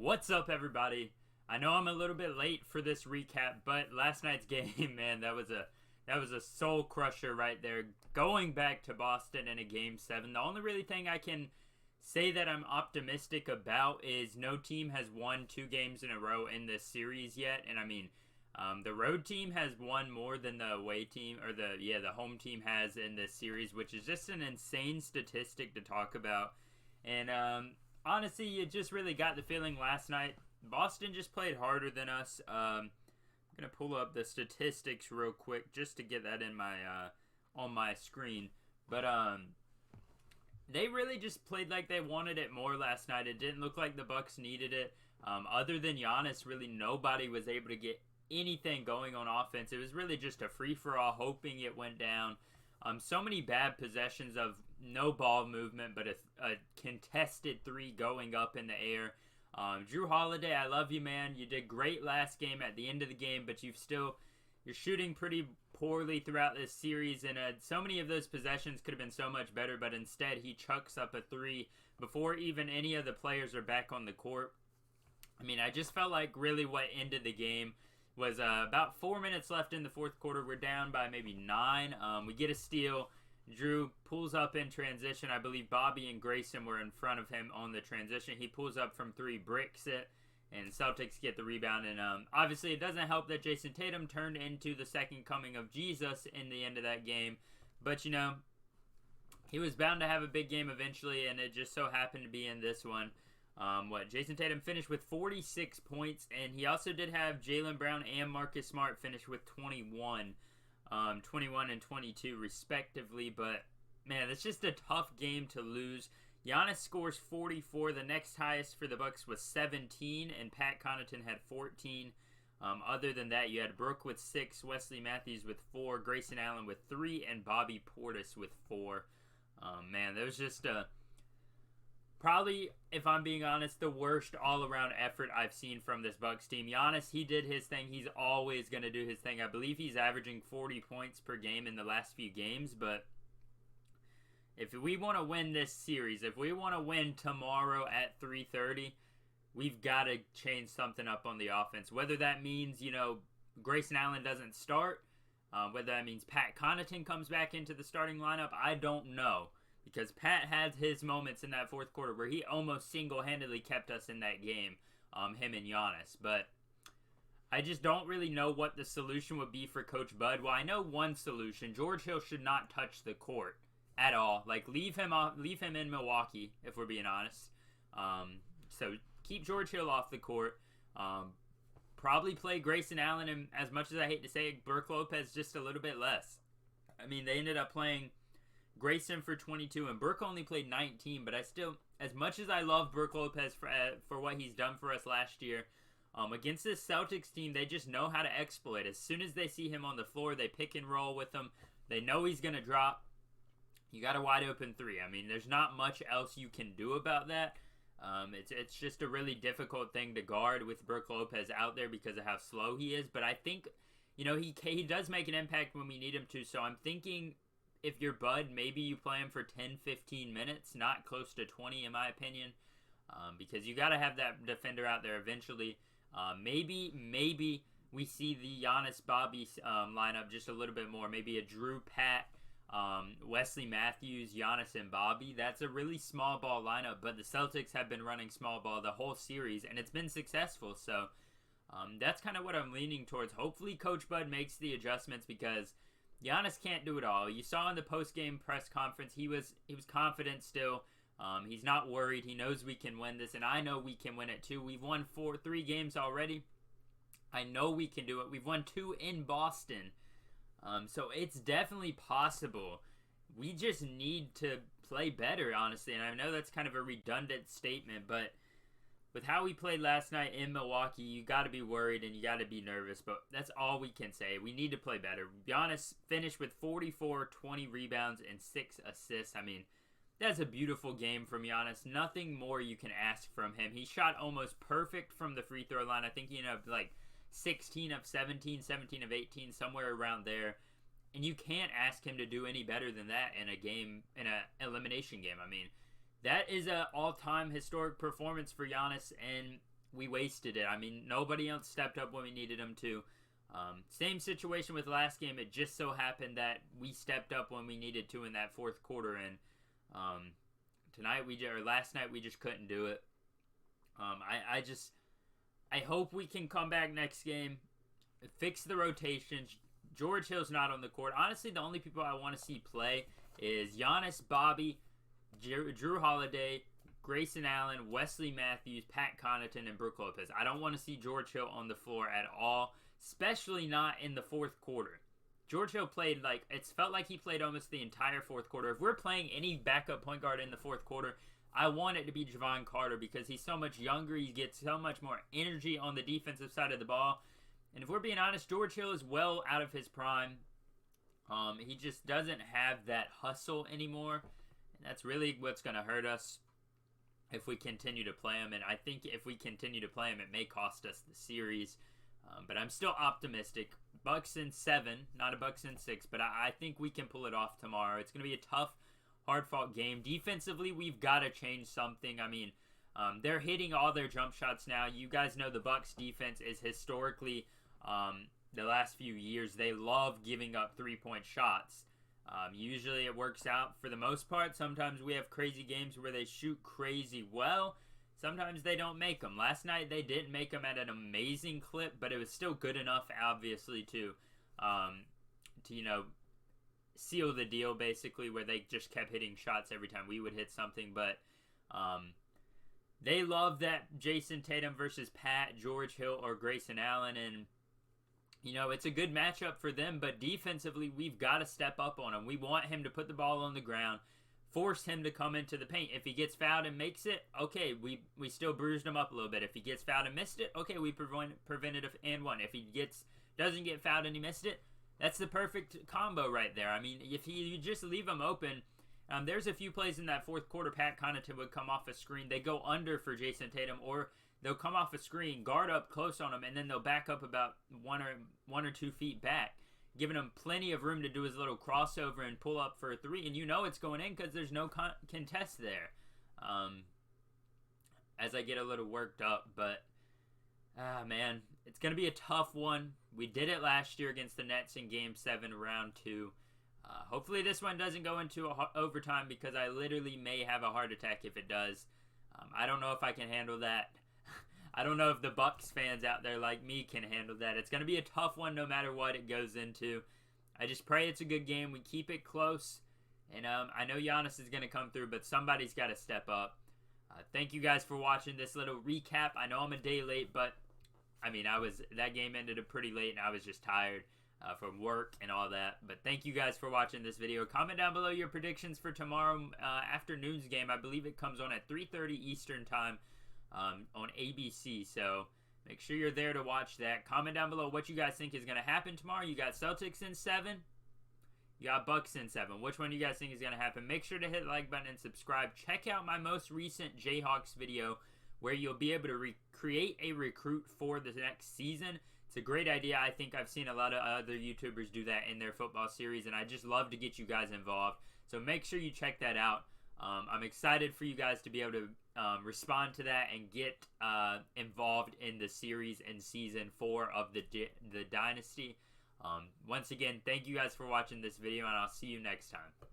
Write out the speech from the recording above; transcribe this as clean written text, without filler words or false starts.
What's up, everybody? I know I'm a little bit late for this recap, but last night's game, man, that was a soul crusher right there. Going back to Boston in a game 7. The only really thing I can say that I'm optimistic about is no team has won 2 games in a row in this series yet, and I mean, the road team has won more than the away team, or the home team has in this series, which is just an insane statistic to talk about. And honestly, you just really got the feeling last night Boston just played harder than us. I'm gonna pull up the statistics real quick just to get that in my on my screen, but they really just played like they wanted it more last night. It didn't look like the Bucks needed it. Other than Giannis, really nobody was able to get anything going on offense. It was really just a free-for-all, hoping it went down. So many bad possessions of no ball movement, but a contested 3 going up in the air. Drew Holiday, I love you, man. You did great last game at the end of the game, but you're shooting pretty poorly throughout this series, and so many of those possessions could have been so much better, but instead he chucks up a 3 before even any of the players are back on the court. I mean, I just felt like really what ended the game was about 4 minutes left in the fourth quarter. We're down by maybe 9. We get a steal. Drew pulls up in transition. I believe Bobby and Grayson were in front of him on the transition. He pulls up from 3, bricks it, and Celtics get the rebound. And obviously it doesn't help that Jason Tatum turned into the second coming of Jesus in the end of that game. But, you know, he was bound to have a big game eventually, and it just so happened to be in this one. Jason Tatum finished with 46 points, and he also did have Jaylen Brown and Marcus Smart finish with 21 and 22 respectively. But man, it's just a tough game to lose. Giannis scores 44. The next highest for the Bucks was 17, and Pat Connaughton had 14. Other than that, you had Brooke with 6, Wesley Matthews with 4, Grayson Allen with 3, and Bobby Portis with 4. Man, there was just probably, if I'm being honest, the worst all-around effort I've seen from this Bucks team. Giannis, he did his thing. He's always going to do his thing. I believe he's averaging 40 points per game in the last few games, but if we want to win this series, if we want to win tomorrow at 3:30, we've got to change something up on the offense. Whether that means, Grayson Allen doesn't start, whether that means Pat Connaughton comes back into the starting lineup, I don't know. Because Pat had his moments in that fourth quarter where he almost single-handedly kept us in that game, him and Giannis. But I just don't really know what the solution would be for Coach Bud. Well, I know one solution. George Hill should not touch the court at all. Like, leave him in Milwaukee, if we're being honest. So keep George Hill off the court. Probably play Grayson Allen, and as much as I hate to say it, Brook Lopez just a little bit less. I mean, they ended up playing Grayson for 22, and Burke only played 19, but I still, as much as I love Brook Lopez for what he's done for us last year, against this Celtics team, they just know how to exploit. As soon as they see him on the floor, they pick and roll with him. They know he's going to drop. You got a wide open 3. I mean, there's not much else you can do about that. It's just a really difficult thing to guard with Brook Lopez out there because of how slow he is, but I think, he does make an impact when we need him to, so I'm thinking if you're Bud, maybe you play him for 10, 15 minutes, not close to 20 in my opinion, because you got to have that defender out there eventually. Maybe we see the Giannis Bobby lineup just a little bit more. Maybe a Drew, Pat, Wesley Matthews, Giannis, and Bobby. That's a really small ball lineup, but the Celtics have been running small ball the whole series, and it's been successful. So that's kind of what I'm leaning towards. Hopefully Coach Bud makes the adjustments because Giannis can't do it all. You saw in the post-game press conference, he was confident still. He's not worried. He knows we can win this, and I know we can win it too. We've won 3 games already. I know we can do it. We've won 2 in Boston. So it's definitely possible. We just need to play better, honestly, and I know that's kind of a redundant statement, but with how we played last night in Milwaukee, you got to be worried and you got to be nervous, but that's all we can say. We need to play better. Giannis finished with 44, 20 rebounds, and 6 assists. I mean, that's a beautiful game from Giannis. Nothing more you can ask from him. He shot almost perfect from the free throw line. I think he ended up like 16 of 17, 17 of 18, somewhere around there. And you can't ask him to do any better than that in an elimination game. I mean, that is an all-time historic performance for Giannis, and we wasted it. I mean, nobody else stepped up when we needed them to. Same situation with last game. It just so happened that we stepped up when we needed to in that fourth quarter, and last night we just couldn't do it. I hope we can come back next game, fix the rotations. George Hill's not on the court. Honestly, the only people I want to see play is Giannis, Bobby, Drew Holiday, Grayson Allen, Wesley Matthews, Pat Connaughton, and Brook Lopez. I don't want to see George Hill on the floor at all, especially not in the fourth quarter. George Hill played it felt like he played almost the entire fourth quarter. If we're playing any backup point guard in the fourth quarter, I want it to be Javon Carter because he's so much younger. He gets so much more energy on the defensive side of the ball. And if we're being honest, George Hill is well out of his prime. He just doesn't have that hustle anymore. And that's really what's going to hurt us if we continue to play him. And I think if we continue to play him, it may cost us the series. But I'm still optimistic. Bucks in 7, not a Bucks in 6. But I think we can pull it off tomorrow. It's going to be a tough, hard-fought game. Defensively, we've got to change something. I mean, they're hitting all their jump shots now. You guys know the Bucks defense is historically, the last few years, they love giving up three-point shots. Usually it works out for the most part. Sometimes we have crazy games where they shoot crazy well. Sometimes they don't make them. Last night they didn't make them at an amazing clip, but it was still good enough, obviously, to seal the deal, basically, where they just kept hitting shots every time we would hit something. But they love that Jason Tatum versus Pat, George Hill, or Grayson Allen, and it's a good matchup for them, but defensively, we've got to step up on him. We want him to put the ball on the ground, force him to come into the paint. If he gets fouled and makes it, okay, we still bruised him up a little bit. If he gets fouled and missed it, okay, we prevented and one. If he doesn't get fouled and he missed it, that's the perfect combo right there. I mean, if you just leave him open, there's a few plays in that fourth quarter, Pat Connaughton would come off a screen. They go under for Jason Tatum, or they'll come off a screen, guard up close on him, and then they'll back up about one or 2 feet back, giving him plenty of room to do his little crossover and pull up for a three. And it's going in because there's no contest there. As I get a little worked up, but man, it's going to be a tough one. We did it last year against the Nets in Game 7, Round 2. Hopefully this one doesn't go into overtime because I literally may have a heart attack if it does. I don't know if I can handle that. I don't know if the Bucks fans out there like me can handle that. It's going to be a tough one no matter what it goes into. I just pray it's a good game. We keep it close. And I know Giannis is going to come through, but somebody's got to step up. Thank you guys for watching this little recap. I know I'm a day late, but I mean, that game ended pretty late and I was just tired from work and all that. But thank you guys for watching this video. Comment down below your predictions for tomorrow afternoon's game. I believe it comes on at 3:30 Eastern time. On ABC, so make sure you're there to watch that. Comment down below what you guys think is going to happen tomorrow. You got Celtics in 7, you got Bucks in 7. Which one do you guys think is going to happen? Make sure to hit the like button and subscribe. Check out my most recent Jayhawks video where you'll be able to create a recruit for the next season. It's a great idea. I think I've seen a lot of other YouTubers do that in their football series, and I just love to get you guys involved. So make sure you check that out. I'm excited for you guys to be able to respond to that and get involved in the series in Season 4 of the Dynasty. Once again, thank you guys for watching this video, and I'll see you next time.